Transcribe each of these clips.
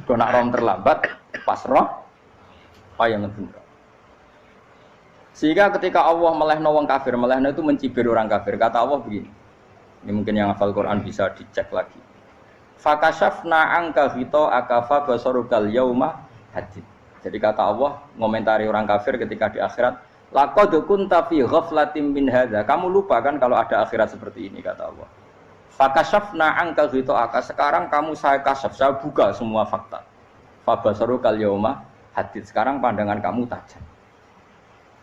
Kau nak rom terlambat, pas roh, payah ngebener. Sehingga ketika Allah melehno wong kafir, melehno itu mencibir orang kafir. Kata Allah begini, ini mungkin yang hafal Quran bisa dicek lagi. Fakashafna angka hito akafa basarukal yauma hadid. Jadi kata Allah ngomentari orang kafir ketika di akhirat, laqad kunta fi ghaflatin min hadza. Kamu lupa kan kalau ada akhirat seperti ini, kata Allah. Fakashafna angka hito aka. Sekarang kamu saya kasaf, saya buka semua fakta. Fa basarukal yauma hadid. Sekarang pandangan kamu tajam.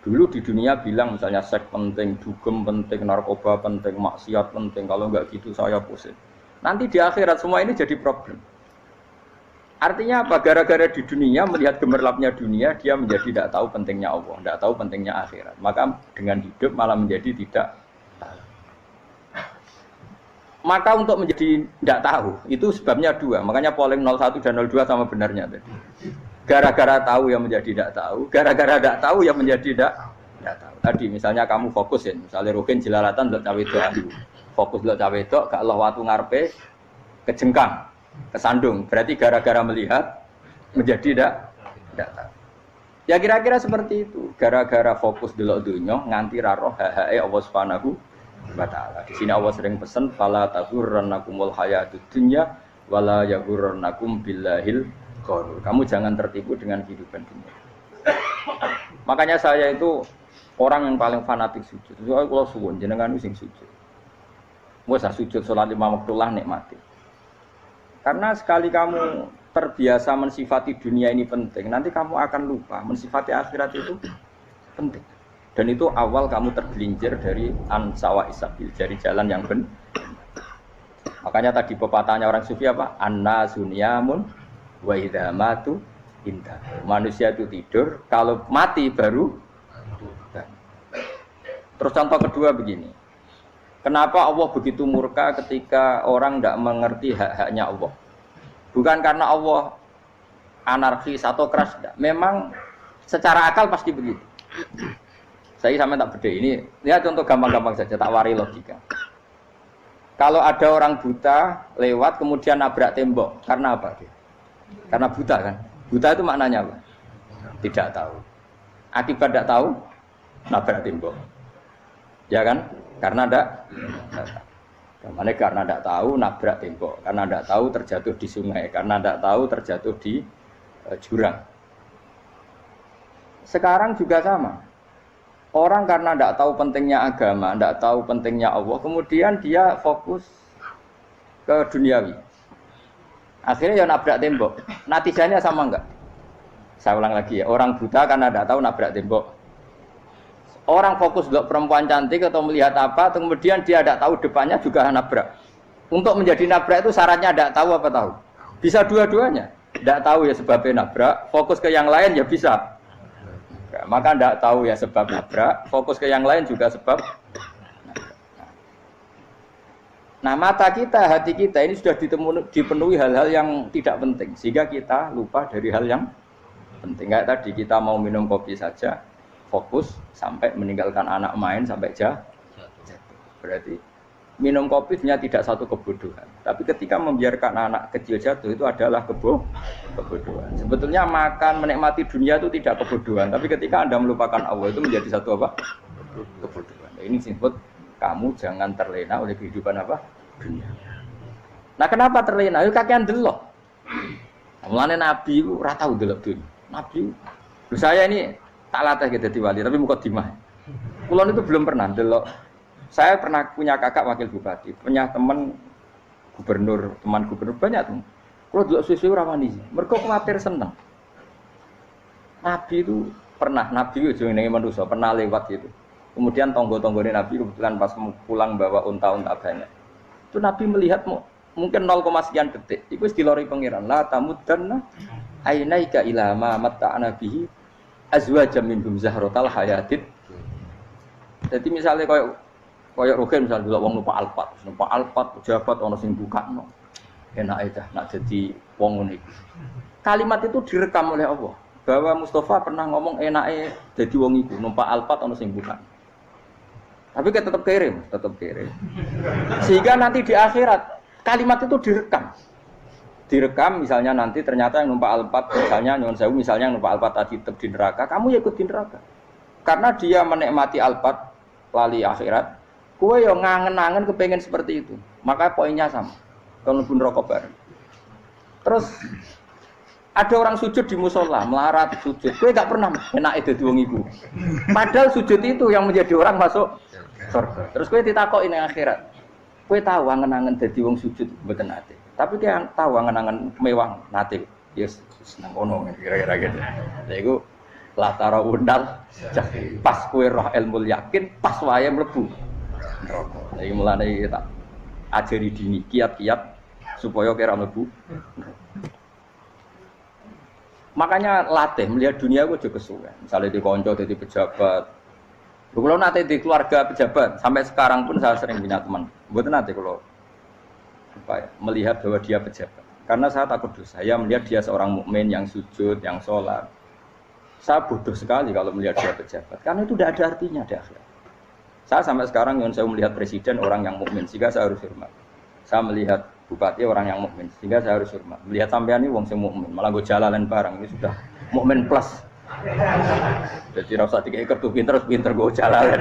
Dulu di dunia bilang misalnya seks penting, dugem penting, narkoba penting, maksiat penting. Kalau enggak gitu saya pusing. Nanti di akhirat semua ini jadi problem. Artinya apa? Gara-gara di dunia melihat gemerlapnya dunia, dia menjadi tidak tahu pentingnya Allah, tidak tahu pentingnya akhirat. Maka dengan hidup malah menjadi tidak tahu. Maka untuk menjadi tidak tahu, itu sebabnya dua. Makanya polling 01 dan 02 sama benarnya tadi. Gara-gara tahu yang menjadi tidak tahu, gara-gara tidak tahu yang menjadi tidak tahu. Tadi misalnya kamu fokusin, misalnya Rukin jelalatan untuk cawe itu, fokus untuk cawe itu, gak Allah waktu ngarepe kejengkang, kesandung. Berarti gara-gara melihat menjadi tidak tahu. Ya kira-kira seperti itu. Gara-gara fokus delok dunya nganti ra roh hae Allah Subhanahu wa taala. Di sini Allah sering pesan fala taghurrannakumul hayatud dunya wala yaghurrannakum billahil ghurur. Kamu jangan tertipu dengan kehidupan dunia. Makanya saya itu orang yang paling fanatik sujud. Soale kula suwun jenengan sing sujud. Wes sujud salat 5 waktu lah nikmati. Karena sekali kamu terbiasa mensifati dunia ini penting, nanti kamu akan lupa mensifati akhirat itu penting. Dan itu awal kamu tergelincir dari ansawa isabil, dari jalan yang benar. Makanya tadi pepatahnya orang sufi apa? An-nasu niyamun wa idza matu indah. Manusia itu tidur, kalau mati baru. Terus contoh kedua begini. Kenapa Allah begitu murka ketika orang tidak mengerti hak-haknya Allah? Bukan karena Allah anarkis atau keras, tidak. Memang secara akal pasti begitu. Saya sampai tak beda ini. Lihat contoh gampang-gampang saja, tak wari logika. Kalau ada orang buta lewat kemudian nabrak tembok, karena apa dia? Karena buta kan? Buta itu maknanya apa? Tidak tahu. Akibat tidak tahu, nabrak tembok. Ya kan? Karena tidak karena tidak tahu nabrak tembok, karena tidak tahu terjatuh di sungai, karena tidak tahu terjatuh di jurang. Sekarang juga sama. Orang karena tidak tahu pentingnya agama, tidak tahu pentingnya Allah, kemudian dia fokus ke duniawi. Akhirnya ya nabrak tembok. Natijanya sama enggak? Saya ulang lagi ya, orang buta karena tidak tahu nabrak tembok. Orang fokus untuk perempuan cantik atau melihat apa, kemudian dia tidak tahu depannya juga nabrak. Untuk menjadi nabrak itu syaratnya tidak tahu apa tahu? Bisa dua-duanya. Tidak tahu ya sebabnya nabrak, fokus ke yang lain ya bisa. Maka tidak tahu ya sebab nabrak, fokus ke yang lain juga sebab nabrak. Nah mata kita, hati kita ini sudah dipenuhi hal-hal yang tidak penting, sehingga kita lupa dari hal yang penting. Kayak tadi kita mau minum kopi saja, fokus sampai meninggalkan anak main sampai jatuh. Berarti minum kopi sebenarnya tidak satu kebodohan. Tapi ketika membiarkan anak kecil jatuh itu adalah kebodohan. Sebetulnya makan menikmati dunia itu tidak kebodohan. Tapi ketika Anda melupakan Allah itu menjadi satu apa? Kebodohan. Ini disebut kamu jangan terlena oleh kehidupan apa? Dunia. Nah kenapa terlena? Itu kakean delok. Mulane Nabi itu ora tau delok dunia. Nabi saya ini tak latih gitu di wali, tapi mukadimah. Kulon itu belum pernah delok. Saya pernah punya kakak wakil bupati, punya teman gubernur banyak tuh. Kalau delok susu ora wani, mergo kuwatir seneng. Nabi itu pernah, Nabi itu jenenge manusia, pernah lewat gitu. Kemudian tonggo-tonggone Nabi kebetulan pas pulang bawa unta-unta banyak. Itu Nabi melihat mungkin 0, sekian detik. Itu dilori pengiran. La tamuddanna ainaika ila ma matta'ana bihi azwajam minhum zahratal hayatid. Jadi misalnya koyo Rugen misalnya dulu wong numpak Alphard pejabat ana sing bukakno. Enak aja nak jadi wong ngene iki. Kalimat itu direkam oleh Allah bahwa Mustafa pernah ngomong enake dadi wong iku numpak Alphard ana sing bukakno. Tapi kan tetap kirim. Sehingga nanti di akhirat kalimat itu direkam. direkam misalnya nanti ternyata yang numpak Alphard misalnya nyuwun sewu misalnya yang numpak Alphard tadi tetap di neraka, kamu ya ikut di neraka. Karena dia menikmati Alphard lali akhirat, kowe yo ngangen-angen kepengen seperti itu. Maka poinnya sama. Kalau pun rokok bareng. Terus ada orang sujud di musola, melarat sujud. Kowe gak pernah enak itu wong iku. Padahal sujud itu yang menjadi orang masuk surga. Terus kowe ditakoki ning akhirat. Kowe tahu angen-angen dadi wong sujud mboten nate. Tapi kowe tahu angen-angen mewah nate. Yes, seneng ngono kira-kira gitu. Lha iku latara undal pas kowe roh ilmu yakin pas wae mlebu neraka. Lha iki mulane tak ajari dini kiat-kiat supaya kira mlebu. Makanya latih melihat dunia gue juga kesuwen. Misalnya di konco, di pejabat. Kalau nanti di keluarga pejabat, sampai sekarang pun saya sering punya teman. Buat nanti kalau melihat bahwa dia pejabat. Karena saya takut dosa. Saya melihat dia seorang mukmin yang sujud, yang sholat. Saya bodoh sekali kalau melihat dia pejabat. Karena itu tidak ada artinya di akhirat. Saya sampai sekarang yang saya melihat presiden orang yang mukmin, sehingga saya harus hormat. Saya melihat bupati orang yang mukmin, sehingga saya harus hormat. Melihat sampean ini wong sing mukmin, malah gue jalalan barang ini sudah mukmin plus. Jadi rasa tiga ekor tuh pinter gue jalalan.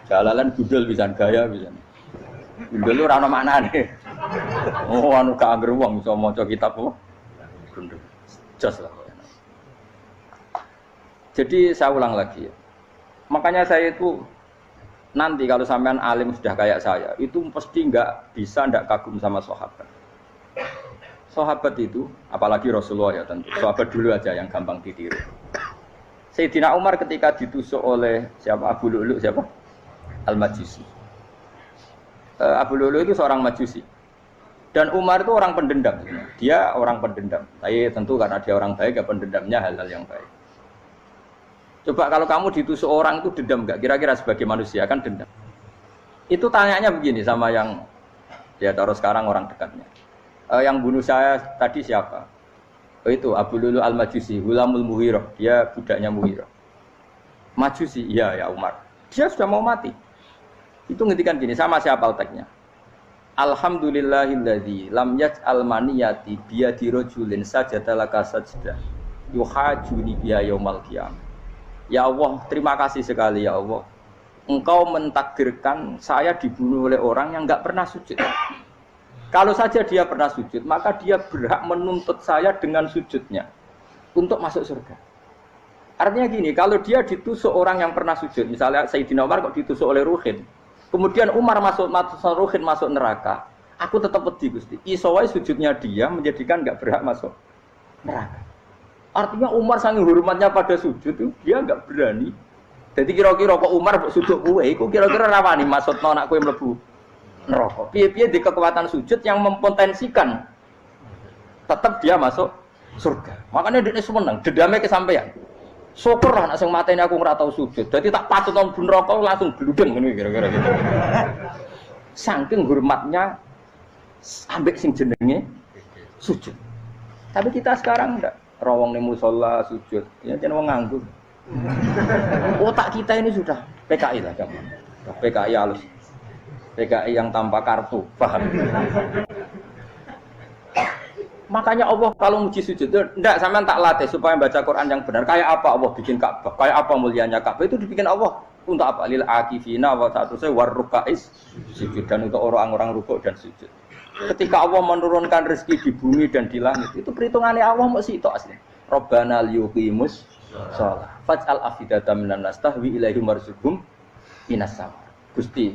Jalalan gudel bisa gaya bisa. Gudel lu rano mana nih? Oh anu gak angger wong bisa maca kitab kok. Gundul. Jos lah. Jadi saya ulang lagi ya. Makanya saya itu nanti kalau sampean alim sudah kayak saya, itu pasti nggak kagum sama sahabat. Sahabat itu, apalagi Rasulullah ya tentu. Sahabat dulu aja yang gampang ditiru. Sayyidina Umar ketika ditusuk oleh siapa Abu Lu'lu siapa? Al-Majusi. Abu Lu'lu itu seorang Majusi. Dan Umar itu orang pendendam. Dia orang pendendam. Tapi tentu karena dia orang baik, ya pendendamnya hal-hal yang baik. Coba kalau kamu ditusuk orang itu dendam enggak? Kira-kira sebagai manusia kan dendam. Itu tanyanya begini sama yang ya taruh sekarang orang dekatnya. Yang bunuh saya tadi siapa? Oh itu Abu Lu'lu Al-Majusi, Hulamul Muhirah. Dia budaknya Muhirah. Majusi, iya ya Umar. Dia sudah mau mati. Itu ngetikan gini, sama siapa teksnya? Alhamdulillahilladzi lam yaj'al maniyati biyadi rajulin sajadalaka sajdah yuhajuni biya yaumal qiyamah. Ya Allah, terima kasih sekali ya Allah. Engkau mentakdirkan saya dibunuh oleh orang yang enggak pernah sujud. Kalau saja dia pernah sujud, maka dia berhak menuntut saya dengan sujudnya untuk masuk surga. Artinya gini, kalau dia ditusuk orang yang pernah sujud, misalnya Sayyidina Umar kok ditusuk oleh Ruhin, kemudian Umar masuk Ruhin masuk neraka, aku tetap pedih Gusti. Isowai sujudnya dia menjadikan enggak berhak masuk neraka. Artinya Umar saking hormatnya pada sujud itu dia enggak berani. Jadi kira-kira kok Umar sujud kowe iku kira-kira rawani maksudno anak kowe mlebu neraka. Piye-piye di kekuatan sujud yang mempotensikan tetap dia masuk surga. Makanya dia seneng, dendamnya kesampaian. Syukur lah nek sing mateni aku ora tau sujud. Dadi tak patut nang neraka langsung bludeng ngene kira-kira gitu. Saking hormatnya ambek sing jenenge sujud. Tapi kita sekarang enggak. Rawong ning musala sujud, ya jeneng wong nganggur. Otak kita ini sudah PKI lah kamu. PKI halus. PKI yang tanpa kartu, paham? Makanya Allah kalau muji sujud, enggak sampean tak latih supaya baca Quran yang benar. Kayak apa Allah bikin Ka'bah? Kayak apa mulianya Ka'bah? Itu dibikin Allah untuk apa? Lil akifina wa ta'tusay warrukais sujud, dan untuk orang-orang rukuk dan sujud. Ketika Allah menurunkan rezeki di bumi dan di langit, itu perhitungannya Allah masih itu asli. Rabbana liyuqimus shalah faj'al afidatan minan nas tahwi ilaihim warzuqhum minas sama. Gusti,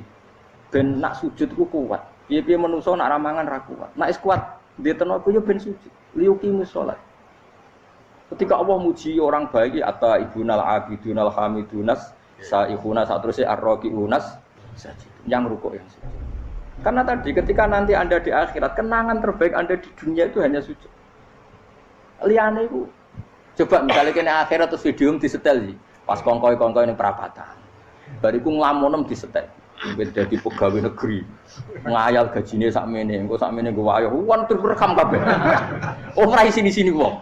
ben nak sujud ku kuat. Piye-piye menungso nak ramangan ra kuat. Nak is kuat diteno ku yo ben sujud. Liyuqimus shalah. Ketika Allah muji orang baik, atta ibunal abidunal hamidunas saihuna satrusé arraqiunas sajid. Yang rukuk yang sujud. Karena tadi ketika nanti Anda di akhirat, kenangan terbaik Anda di dunia itu hanya sujud. Liane itu coba misalnya kene akhirat terus video disetel sih. Pas kongkoi-kongkoi ini perapatan. Bariku nglamonem disetel. Beda di pegawai negeri. Ngayal gajine sakmene, engko sakmene nggo wayah. Wan terus rekam kabeh. Oh ora sini-sini wong.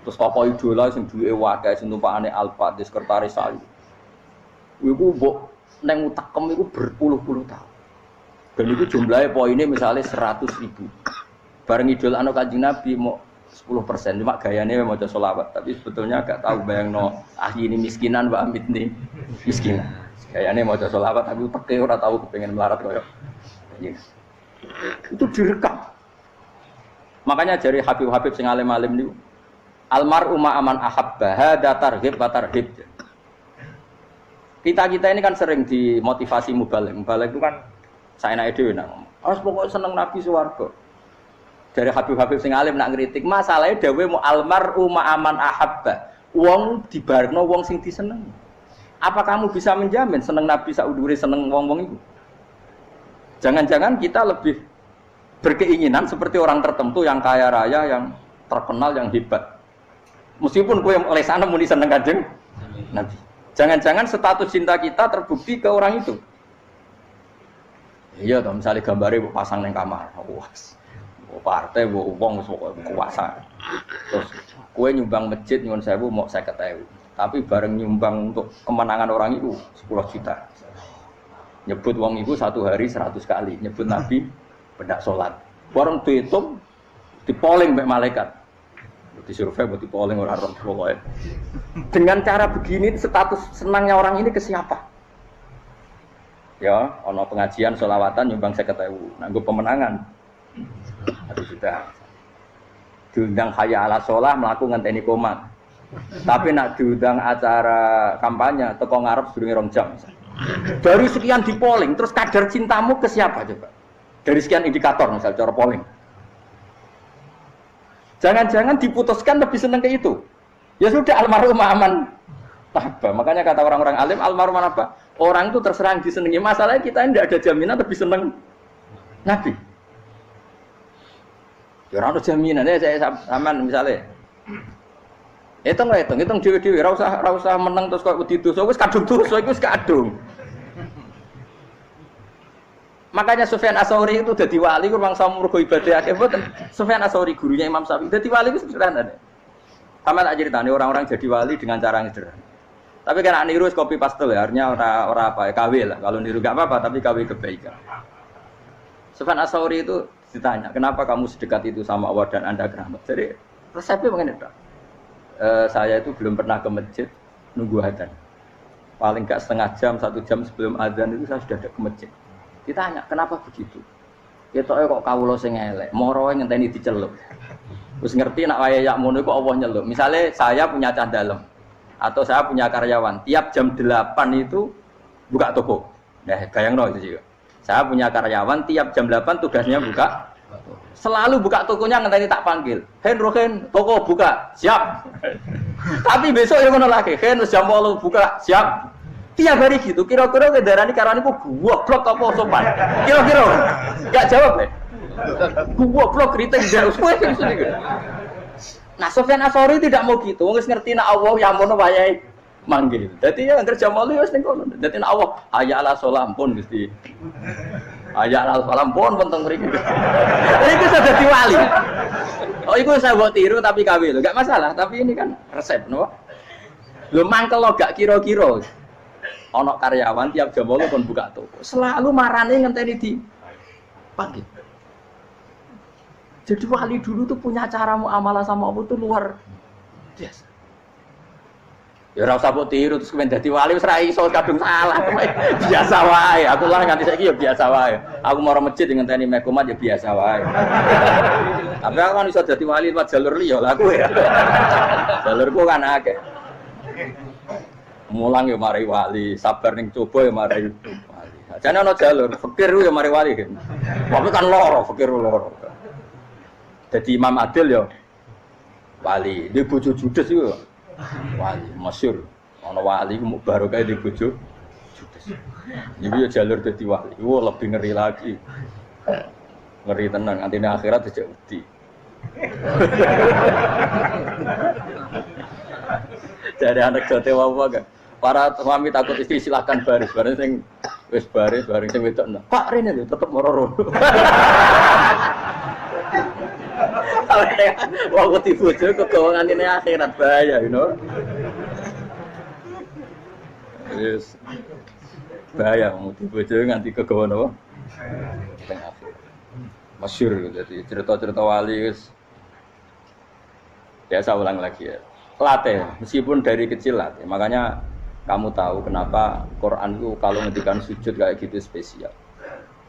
Terus tokoh idola sing duwe wae sing tumpakane Alfa di sekretaris saya. Iku mbok nang utakem iku berpuluh-puluh tahun. Dan itu jumlahnya poinnya misalnya 100.000. bareng idol anu Kanjeng Nabi mau 10%, cuma gayane maca selawat, tapi sebetulnya gak tahu bayangno ini miskinan Mbak Amit nih miskinan. Gayane maca selawat tapi teke ora tahu kepengin melarat koyo. Itu direkam. Makanya dari Habib-habib sing alim-alim niku almar'u ma'aman ahabba hada targhib wa tarhib. Kita ini kan sering dimotivasi mubaligh. Mubaligh itu kan saenake dhewe nang. Harus pokoknya seneng Nabi swarga. Dari Habib-habib sing alim nak ngritik, masalahnya dawe mu almar'u ma'aman ahabba. Wong dibarno wong sing disenengi. Apa kamu bisa menjamin seneng Nabi saudure seneng wong-wong itu? Jangan-jangan kita lebih berkeinginan seperti orang tertentu yang kaya raya, yang terkenal, yang hebat. Meskipun kowe oleh sana muni seneng Kanjeng Nabi. Jangan-jangan status cinta kita terbukti ke orang itu. Iya toh, misalnya gambarnya pasang nang kamar. Wah. Partai wong kuasa. Terus kowe nyumbang masjid nyuwun sewu mau 50.000. Tapi bareng nyumbang untuk kemenangan orang itu 10 juta. Nyebut wong itu satu hari 100 kali, nyebut Nabi pendak salat. Bareng dihitung dipoling mbek malaikat. Disurvei buat dipoling orang pokoke. Dengan cara begini status senangnya orang ini ke siapa? Ya, ono pengajian selawatan nyumbang 50.000. Nganggo pemenangan. Habis sudah diundang hayya ala sholah melakukan ngenteni komat. Tapi nak diundang acara kampanye teko ngarep sedurunge 2 jam. Dari sekian di polling, terus kadar cintamu ke siapa coba? Dari sekian indikator misal cara polling. Jangan-jangan diputuskan lebih seneng ke itu. Ya sudah almarhum aman. Apa? Makanya kata orang-orang alim almarhum apa? Orang itu terserah disenangi. Masalahnya kita ini tidak ada jaminan lebih seneng Nabi. Ya ora ono jaminan saya sampean misale. Hitung dhewe-dhewe ora usah meneng terus kok wedi dosa wis kadung dosa iku wis kadung. Makanya Sufyan Ats-Tsauri itu dadi wali ku mangsa mergo ibadah akeh mboten. Sufyan Ats-Tsauri gurunya Imam Syafi'i dadi wali ku sederhana. Sama tak ceritane orang-orang jadi wali dengan cara yang sederhana. Tapi kan niru copy paste ya, artinya ora apa ya KW lah. Kalau niru enggak apa-apa tapi KW kebaikan. Sufyan Ats-Tsauri itu ditanya, kenapa kamu sedekat itu sama Allah dan Anda keramat? Jadi resepnya mengenai itu. Saya itu belum pernah ke masjid nunggu adzan. Paling enggak setengah jam, 1 jam sebelum adzan itu saya sudah ada ke masjid. Ditanya, kenapa begitu? Ketoke kok kawula sing elek, moroe ngenteni diceluk. Terus ngerti nak waya yak mono kok Allah nyeluk. Misalnya saya punya cah dalem atau saya punya karyawan, tiap jam 8 itu buka toko. Nah, bayangno itu juga. Saya punya karyawan tiap jam 8 tugasnya buka. Selalu buka tokonya ngenteni tak panggil. Rohen, toko buka, siap. Tapi besok yang ngono lagi, jam 8 buka, siap. Tiap hari gitu, kira-kira kendaraan karane kok goblok apa sopan. Kira-kira enggak jawab deh. Goblok kritik jauh suwe sing gitu. Nah, Sufyan Ats-Tsauri tidak mau gitu. Wis ngerti nek Allah yang mono wayahe manggil. Dadi ya anggere jam 8 wis ning kono. Dadi nek Allah hayya ala sholah pun Gusti. Hayya ala sholah pun teng mriki. Iku sudah dadi wali. Oh, iku saya buat tiru tapi KW lho. Enggak masalah, tapi ini kan resep, no. Lho mangkel lo gak kira-kira. Ono karyawan tiap jam 8 kon buka toko. Selalu marane ngenteni di panggil. Jadi wali dulu tuh punya cara muamalah sama Allah tuh luar biasa. Ya ora usah mbok tiru terus kemen dadi wali wis ra iso kadung salah. Biasa wae. Aku lah nganti saiki ya biasa wae. Aku mau masjid ngenteni mekomat ya biasa wae. Tapi aku kan iso dadi wali lewat jalur liya lah aku ya. Jalurku kan akeh. Mulang ya mari wali, sabar ning coba ya mari wali. Jane ana jalur fikir ya mari wali. Tapi kan loro, fikir loro. Jadi Imam Adil ya wali, di bojo judes itu wali, masyhur. Ana wali ku barokah di bojo judes. Iki ya jalur dadi wali. Wah, lebih ngeri lagi. Ngeri tenan, antine akhirat dijak wedi. Jadi anak jote wae kan. Para suami takut istri silakan baris, bareng sing wis baris, bareng sing wedok. Pak rene lho tetep moro-moro. Wong wedi bojo kegawangan ini akhirat bahaya, you know. Yes. Bahaya wedi bojo nganti kegawan apa? Teng akhirat. Masyhur gitu. Jadi cerita-cerita wali wis ya saya ulang lagi ya. Latih, meskipun dari kecil latih. Makanya kamu tahu kenapa Quran itu kalau ngendikan sujud kayak gitu spesial.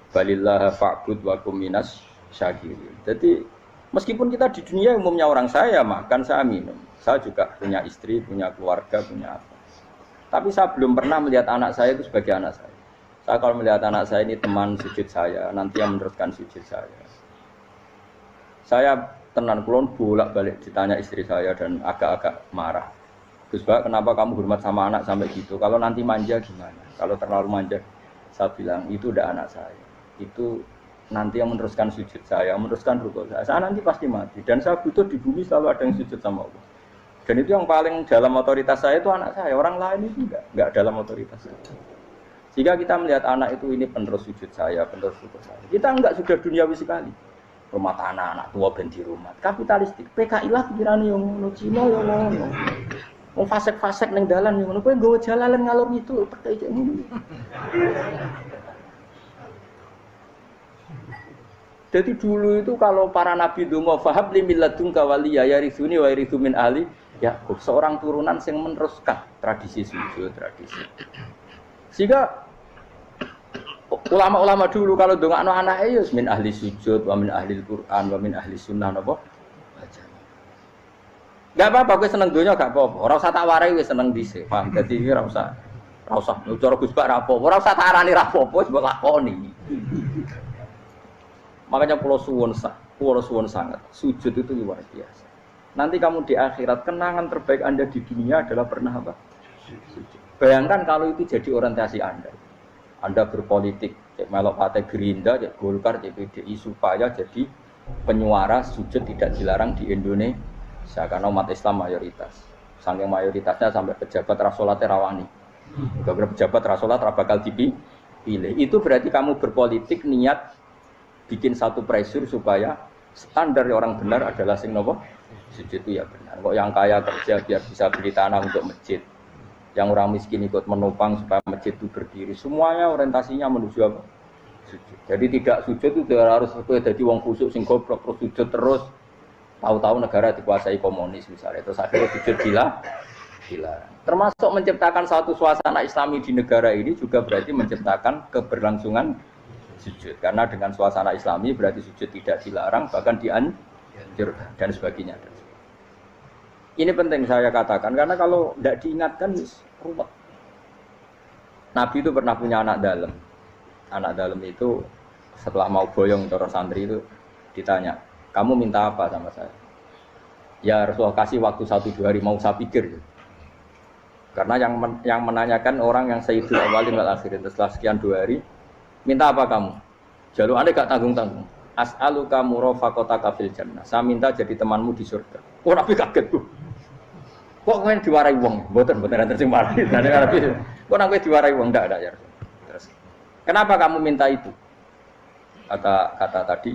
Balillah fa'bud wa kum minas syakirin. Jadi meskipun kita di dunia umumnya orang saya makan, saya minum. Saya juga punya istri, punya keluarga, punya apa. Tapi saya belum pernah melihat anak saya itu sebagai anak saya. Saya kalau melihat anak saya ini teman sujud saya, nanti yang meneruskan sujud saya. Saya tenan kulon bolak-balik ditanya istri saya dan agak-agak marah. Gus Bak, kenapa kamu hormat sama anak sampai gitu? Kalau nanti manja gimana? Kalau terlalu manja, saya bilang itu udah anak saya. Itu nanti yang meneruskan sujud saya, meneruskan rukuk saya. Saya nanti pasti mati dan saya butuh di bumi selalu ada yang sujud sama Allah. Dan itu yang paling dalam otoritas saya itu anak saya. Orang lain itu enggak dalam otoritas saya. Jika kita melihat anak itu ini penerus sujud saya, penerus rukuk saya. Kita enggak sudah duniawi sekali. Rumah tanah, anak tua ben di rumah. Kapitalistik. PKI lah pikiran yang ngono, Cina yang ngono. Wong fasek-fasek ning dalan yang ngono, kowe nggawa jalalan ngalor itu PKI cek ngono. Jadi dulu itu kalau para nabi donga fahab li milladunka waliya yarithuni wa yarithu min ahli Yakub, seorang turunan yang meneruskan tradisi sujud, tradisi. Sehingga ulama-ulama dulu kalau dongakno anake ya min ahli sujud, wa min ahli Al-Qur'an, wa min ahli sunnah napa? Enggak apa-apa kowe seneng donya gak apa-apa. Ora usah tak warai wis seneng dhisik. Paham? Dadi iki ora usah cara Gus Bak ra apa-apa. Ora usah tak arani ra apa-apa wis mbok lakoni. Makanya pulau suwun sangat. Sujud itu luar biasa. Nanti kamu di akhirat kenangan terbaik Anda di dunia adalah pernah apa? Sujud. Bayangkan kalau itu jadi orientasi Anda. Anda berpolitik, cek melok partai Gerindra, cek Golkar, cek PDI supaya jadi penyuara sujud tidak dilarang di Indonesia karena umat Islam mayoritas. Saking mayoritasnya sampai pejabat rasolat rawani. Gara-gara pejabat rasolat bakal dipilih. Itu berarti kamu berpolitik niat bikin satu pressure supaya standar orang benar adalah sing nopo sujud itu ya benar. Kok yang kaya kerja biar bisa beli tanah untuk masjid. Yang orang miskin ikut menopang supaya masjid itu berdiri. Semuanya orientasinya menuju apa? Sujud. Jadi tidak sujud itu harus jadi wong khusuk sing goblok terus sujud terus. Tahu-tahu negara dikuasai komunis misalnya. Terus akhirnya sujud gila. Termasuk menciptakan satu suasana Islami di negara ini juga berarti menciptakan keberlangsungan sujud. Karena dengan suasana Islami berarti sujud tidak dilarang bahkan dianjurkan dan sebagainya. Ini penting saya katakan karena kalau tidak diingatkan ruwet. Nabi itu pernah punya anak dalam. Anak dalam itu setelah mau boyong cara santri itu ditanya, kamu minta apa sama saya? Ya Rasulullah kasih waktu 1-2 hari mau saya pikir. Karena yang menanyakan orang yang sayyidul awalin wal akhirin setelah sekian 2 hari, minta apa kamu? Jalur Anda gak tanggung-tanggung. As'aluka murafaqataka fil jannah. Saya minta jadi temanmu di surga. Oh Nabi kaget tuh. Kok kowe diwarai wong? Mboten enten sing mari. Dene Nabi. Kok nek kowe diwarai wong ndak ya. Terus. Kenapa kamu minta itu? Kata tadi,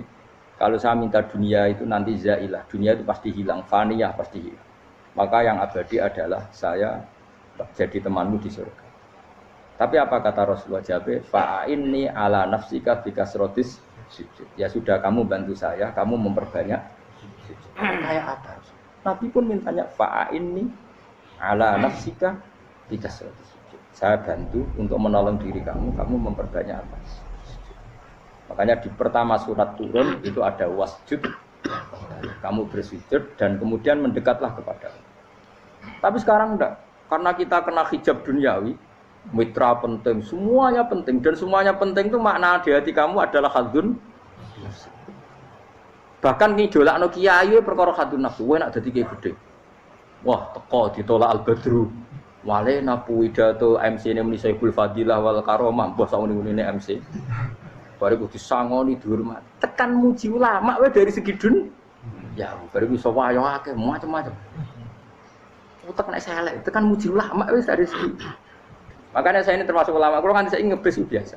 kalau saya minta dunia itu nanti zailah. Dunia itu pasti hilang, faniyah pasti hilang. Maka yang abadi adalah saya jadi temanmu di surga. Tapi apa kata Rasulullah Jabir? Fa'inni ala nafsika bikasrotis sujud. Ya sudah kamu bantu saya, kamu memperbanyak sujud. Kayak apa? Nabi pun mintanya fa'inni ala nafsika bikasrotis sujud. Saya bantu untuk menolong diri kamu memperbanyak apa? Sujud. Makanya di pertama surat turun itu ada wasjud. Kamu bersujud dan kemudian mendekatlah kepada Allah. Tapi sekarang enggak. Karena kita kena hijab duniawi, mitra penting, semuanya penting dan semuanya penting itu makna di hati kamu adalah hadzun. Bahkan ngidolakno kiai perkara hadzun nafsu, kowe nak dadi kiai gedhe. Wah, teko ditolak al-badru. Wale napu pidato MC-ne muni Saiful Fadilah wal Karomah, mbah sakmene MC. Bare kudu disangoni dihormat. Tekan muji ulama wae dari segi dun. Ya, bare iso wayo akeh macam-macam. Utek nek selek, tekan muji ulama wis dari segi. Makanya saya ini termasuk ulama, kalau kan saya ngebis biasa.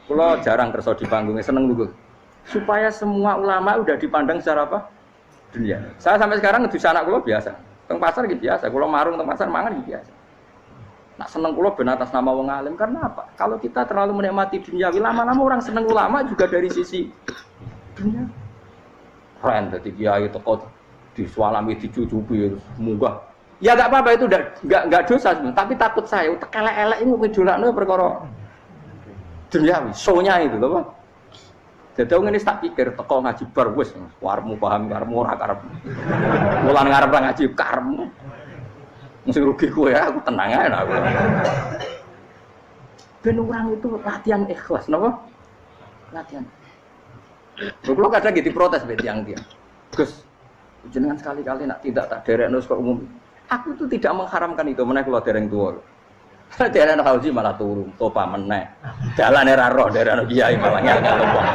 Kalau jarang kerja di panggungnya, seneng dulu. Supaya semua ulama udah dipandang secara apa? Dunia. Saya sampai sekarang ngedus anak kalau biasa. Teng pasar gitu biasa, kalau marung teng pasar mangan gitu biasa. Nak seneng kalau ben atas nama wong alim karena apa? Kalau kita terlalu menikmati dunia, lama-lama orang seneng ulama juga dari sisi dunia. Keren dadi kiai teko disualami dicucupi munggah. Ya enggak apa-apa itu enggak dosa, tapi takut saya elek-elek iku ngidolakno perkara duniawi, show-nya itu lho, Pak. Jadi ngene tak pikir teko ngaji bar wis warmu paham karepmu ora karepmu. Mulan ngarep ngaji karepmu. Mesti rugi kowe aku tenang ae aku. Ben orang itu latihan ikhlas, napa? Latihan. Kalau kadang gitu protes be tiang-tiang. Gus, jenengan sekali-kali nak tidak tak derekno kok umum. Aku itu tidak mengharamkan itu, meneh kula dereng tuwa. Dereng haji malah turu, topa meneh. Dalane ra roh dereng kiai malah ngel-ngel wong.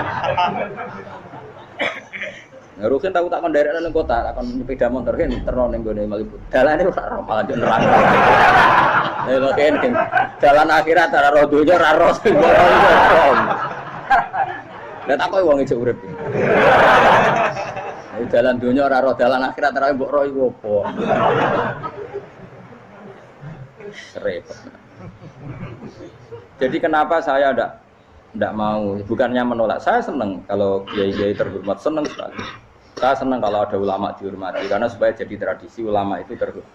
Ngerusin tahu tak kon derekno ning kota, tak kon sepeda motor kan terno ning gone Malibu. Dalane ora roh malah yo neraka. Lha kene dalan akhirat ora roh donya ora roh sing lah tak kowe wong ijek urip. Dalan donya ora roh, dalan akhirat ora mbok roh iku apa. Repot. Jadi kenapa saya ndak mau, bukannya menolak. Saya senang kalau kiai-kiai terhormat, senang sekali. Saya senang kalau ada ulama dihormati karena supaya jadi tradisi ulama itu terhormat.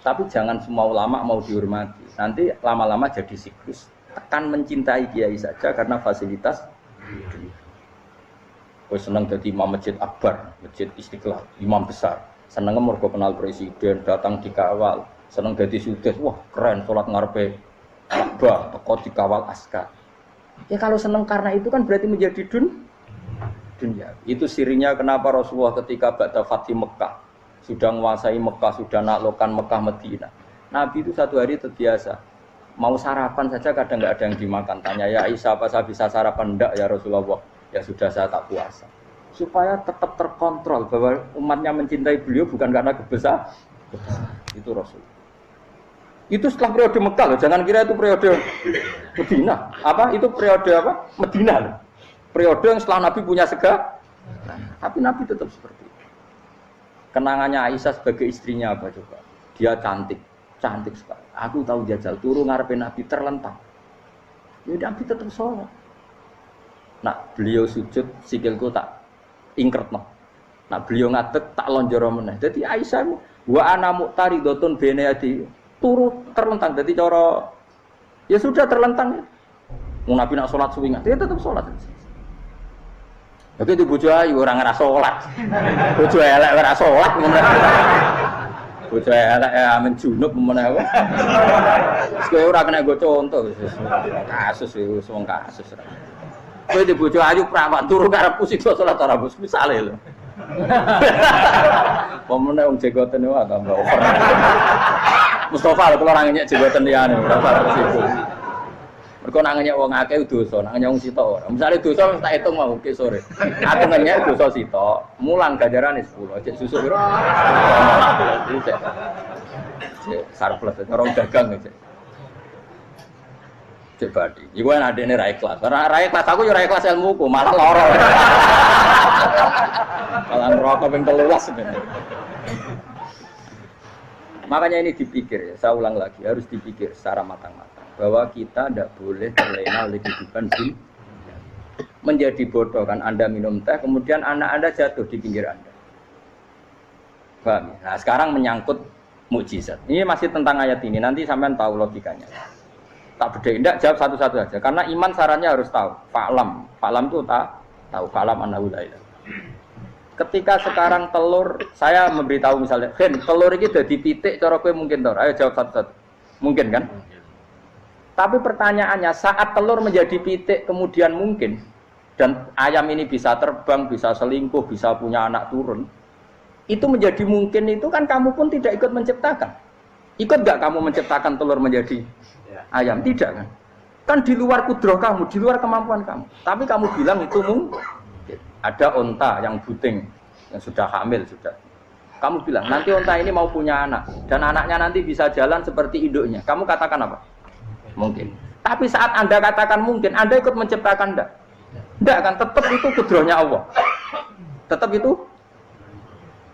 Tapi jangan semua ulama mau dihormati. Nanti lama-lama jadi siklus. Tekan mencintai kiai saja karena fasilitas. Gue senang jadi imam masjid akbar, masjid Istiqlal, imam besar. Senang mergo kenal presiden, datang dikawal. Senang jadi sudes, wah keren, sholat ngarepe Ka'bah, teko dikawal askar. Ya kalau senang karena itu kan berarti menjadi dunia. Itu sirinya kenapa Rasulullah ketika ba'da Fathi Mekah sudah menguasai Mekah, sudah naklukkan Mekah Madinah. Nabi itu satu hari terbiasa. Mau sarapan saja kadang nggak ada yang dimakan. Tanya ya Aisyah apa saya bisa sarapan? Enggak ya Rasulullah. Ya sudah saya tak puasa. Supaya tetap terkontrol bahwa umatnya mencintai beliau bukan karena kebesaran. Itu Rasul. Itu setelah periode Mekah loh. Jangan kira itu periode Medina. Apa? Itu periode apa? Medina loh. Periode yang setelah Nabi punya segala. Tapi Nabi tetap seperti itu. Kenangannya Aisyah sebagai istrinya apa coba? Dia cantik. Cantik sekali. Aku tahu jajal turu ngarepin Nabi terlentang. Ya Nabi tetap sholat. Nah beliau sujud sikilku tak ingkretno. Nah beliau ngadeg tak lonjoro meneh. Jadi Aisyah wa ana muqtaridotun bene adi turu terlentang. Jadi cara ya sudah terlentang. Mun Nabi nak sholat suwi dia tetap sholat. Oke itu bojo ayu ora ngerasa sholat. Bojo elek ora sholat meneh. Bojo elek amen junub meneh apa. Kowe ora kena go contoh kasus wis wong kasus. Kowe di bojo ayu prawan turu karepku sida salat ora bos misale lho. Pomene wong jegoten wae tambah over. Mustofa lho kula ora ngenyek jegoten liyane ora parek sibuk. Mergo nak ngenyek wong akeh dosa, nak ngenyek wong sitok ora. Misale dosa tak hitung mau ke sore. Aku ngenyek dosa sitok, mulang ganjarane 10. Cek susuk piro? Cek surplus orang dagang cek. Cek badi. Iku kan adene ra ikhlas. Ra ikhlas aku yo ra ikhlas ilmuku, malah lara. Malah ngerokok ping 13 sebenarnya. Makanya ini dipikir ya, saya ulang lagi, harus dipikir secara matang-matang bahwa kita tidak boleh terlena oleh kehidupan dunia. Menjadi bodoh kan Anda minum teh, kemudian anak Anda jatuh di pinggir Anda. Paham? Nah sekarang menyangkut mukjizat. Ini masih tentang ayat ini, nanti sampean tahu logikanya. Tak beda, tidak jawab satu-satu saja. Karena iman sarannya harus tahu. Fa'lam, fa'lam itu tak tahu. Fa'lam annahu la ilaha. Ketika sekarang telur, saya memberitahu misalnya, Hen, telur ini udah dipitik, cara kowe mungkin tau. Ayo jawab satu-satu. Mungkin kan? Tapi pertanyaannya, saat telur menjadi pitik kemudian mungkin, dan ayam ini bisa terbang, bisa selingkuh, bisa punya anak turun, itu menjadi mungkin itu kan kamu pun tidak ikut menciptakan. Ikut gak kamu menciptakan telur menjadi ayam? Tidak kan? Kan di luar kudroh kamu, di luar kemampuan kamu. Tapi kamu bilang itu mungkin. Ada onta yang buting, yang sudah hamil sudah. Kamu bilang, nanti onta ini mau punya anak. Dan anaknya nanti bisa jalan seperti induknya. Kamu katakan apa? Mungkin. Tapi saat Anda katakan mungkin, Anda ikut menciptakan enggak? Enggak kan? Tetap itu kudrohnya Allah. Tetap itu.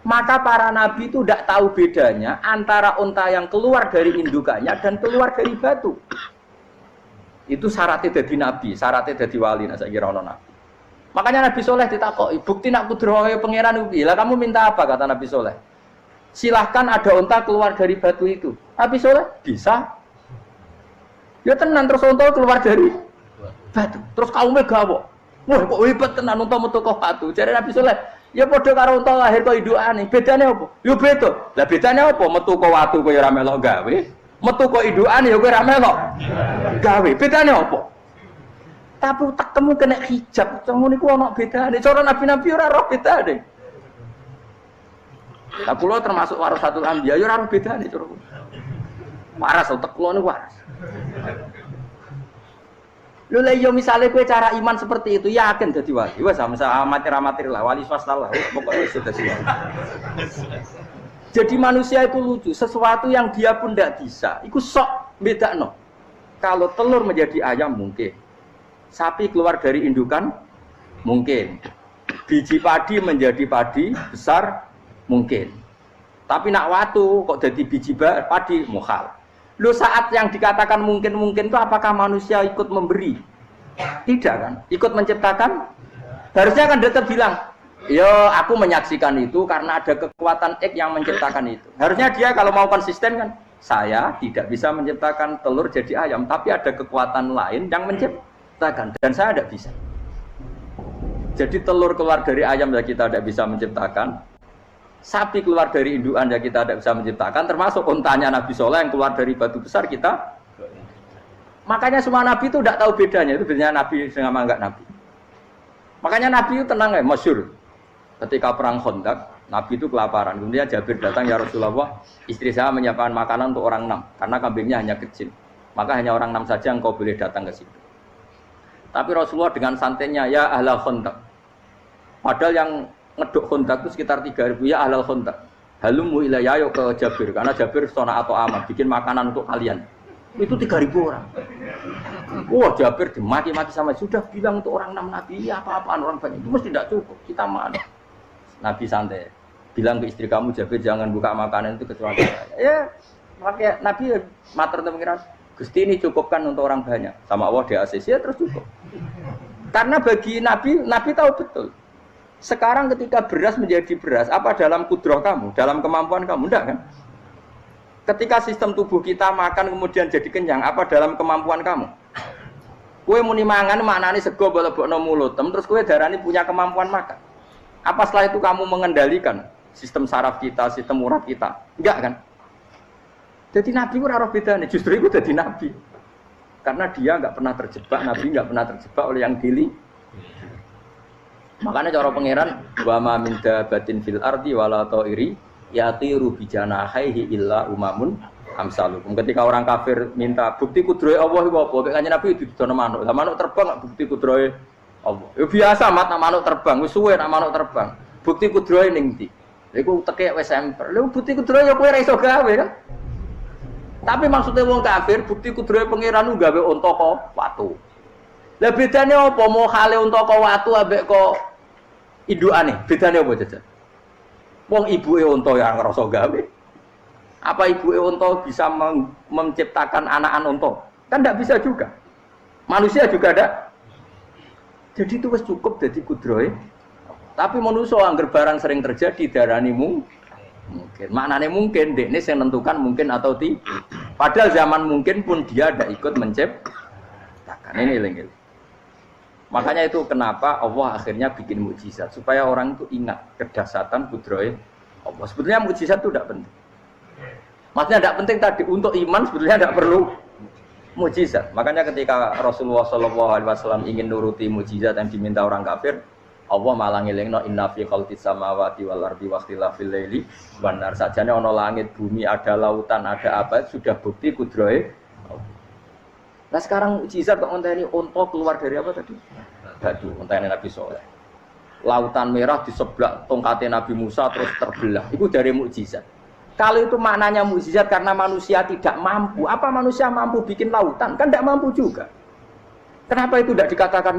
Maka para nabi itu tidak tahu bedanya antara onta yang keluar dari indukannya dan keluar dari batu. Itu syaratnya jadi nabi, syaratnya jadi wali. Nah, saya kira ono nabi. Makanya Nabi Soleh ditakoki, bukti nak kudrohe pangeran ubi. Lah kamu minta apa kata Nabi Soleh? Silahkan ada unta keluar dari batu itu. Nabi Soleh bisa. Ya tenan terus unta keluar dari batu. Terus kaumnya gawok. Wah kok hebat tenan unta metu kok batu. Jare Nabi Soleh, ya padha karo unta lahir kok indukane. Bedane apa? Ya beda. Lah bedane apa? Metu kok watu kok ya ora melok gawe. Metu kok indukane ya kowe ora melok gawe. Bedane apa? Tapi utakmu kena hijab, ngono niku ana bedane. Cara nabi-nabi ora roh bedane. Lah kula termasuk warasatul anbiya ya ora roh bedane cara. Waras utek kula niku waras. Lho lha yo misale kowe cara iman seperti itu yakin dadi wali. Wes amatir lah, wali swasta lah, pokoknya wis dadi wali. Jadi manusia itu lucu, sesuatu yang dia pun tidak bisa, itu sok bedakno. Kalau telur menjadi ayam mungkin. Sapi keluar dari indukan mungkin. Biji padi menjadi padi besar mungkin. Tapi nak watu kok jadi biji padi mukhal. Lu saat yang dikatakan mungkin-mungkin itu apakah manusia ikut memberi? Tidak kan? Ikut menciptakan? Harusnya kan tetap bilang, yo aku menyaksikan itu karena ada kekuatan X yang menciptakan itu. Harusnya dia kalau mau konsisten kan, saya tidak bisa menciptakan telur jadi ayam, tapi ada kekuatan lain yang menciptakan dan saya tidak bisa. Jadi telur keluar dari ayam ya kita tidak bisa menciptakan. Sapi keluar dari indukan ya kita tidak bisa menciptakan, termasuk untanya Nabi Soleh yang keluar dari batu besar kita. Makanya semua Nabi itu tidak tahu bedanya, itu bedanya Nabi sama enggak Nabi. Makanya Nabi itu tenang ya, masyhur. Ketika perang Khandaq, Nabi itu kelaparan. Kemudian Jabir datang, ya Rasulullah, istri saya menyiapkan makanan untuk orang 6, karena kambingnya hanya kecil. Maka hanya orang 6 saja engkau boleh datang ke situ. Tapi Rasulullah dengan santainya, ya ahlal Khandaq. Padahal yang ngeduk Khandaq itu sekitar 3.000, ya ahlal Khandaq. Halumu ilayya ke Jabir, karena Jabir sona atau amat, bikin makanan untuk kalian. Itu 3.000 orang. Wah Jabir dimaki-maki sama, sudah bilang untuk orang 6 Nabi, ya apa-apaan orang banyak, itu mesti tidak cukup, kita mana. Nabi santai, bilang ke istri kamu Jabir jangan buka makanan itu kecuali saya. Ya, pakai Nabi matur pengiran, Gusti ini cukupkan untuk orang banyak. Sama Allah di ACC ya terus cukup. Karena bagi Nabi, Nabi tahu betul. Sekarang ketika beras menjadi beras, apa dalam kudrah kamu, dalam kemampuan kamu, enggak kan? Ketika sistem tubuh kita makan kemudian jadi kenyang, apa dalam kemampuan kamu? Kue muni mangan maknane sego bolebokno mulut, terus kue darani punya kemampuan makan. Apa setelah itu kamu mengendalikan sistem saraf kita, sistem urat kita? Enggak kan? Jadi Nabi ora roh bedane, justru itu jadi Nabi. Karena dia enggak pernah terjebak, Nabi enggak pernah terjebak oleh yang dili. Makanya cara pangeran wa ma min dabatin fil ardi wala ta'iri yatiru bi janahihi illa umamun amsalukum. Ketika orang kafir minta bukti kudrohe Allah iku apa? Kanjeng Nabi didono manuk. Lah manuk terbang bukti kudrohe Allah. Ya biasa mat manuk terbang, wis suwe nek manuk terbang. Bukti kudrohe ning ndi? Lha iku tekek wis semper. Lha bukti kudrohe ya kowe ora iso gawe kan? Tapi maksudnya wong kafir bukti kudrohe pangeran gawe unta kok watu. Lah bedane apa mau hale unta kok watu ambek kok indukane? Bedane apa jajan? Wong ibuke unta yang ngrasa gawe. Apa ibuke unta bisa menciptakan anak-anak unta? Kan tidak bisa juga. Manusia juga ada. Jadi itu wis cukup dadi kudrohe. Tapi manusia angger barang sering terjadi darani mungkin. Maknane mungkin dekne sing nentukan mungkin atau tidak. Padahal zaman mungkin pun dia tidak ikut menciptakan. Ini lengil. Makanya itu kenapa Allah akhirnya bikin mukjizat supaya orang itu ingat kedahsyatan kudrohe Allah. Sebetulnya mukjizat itu tidak penting. Maksudnya tidak penting tadi untuk iman sebetulnya tidak perlu mukjizat. Makanya ketika Rasulullah SAW ingin nuruti mukjizat yang diminta orang kafir, Allah malah ngelingno inna fi khalqis samawati wal ardi wakhtilafil laili wan nar. Sajane ana langit, bumi, ada lautan, ada apa sudah bukti kudrohe Allah. Nah sekarang mukjizat kok ngenteni unta keluar dari apa tadi? Batu, ngenteni Nabi Soleh. Lautan merah di sebelah tongkatnya Nabi Musa terus terbelah. Itu dari mukjizat. Kalau itu maknanya mukjizat karena manusia tidak mampu. Apa manusia mampu bikin lautan? Kan tidak mampu juga. Kenapa itu tidak dikatakan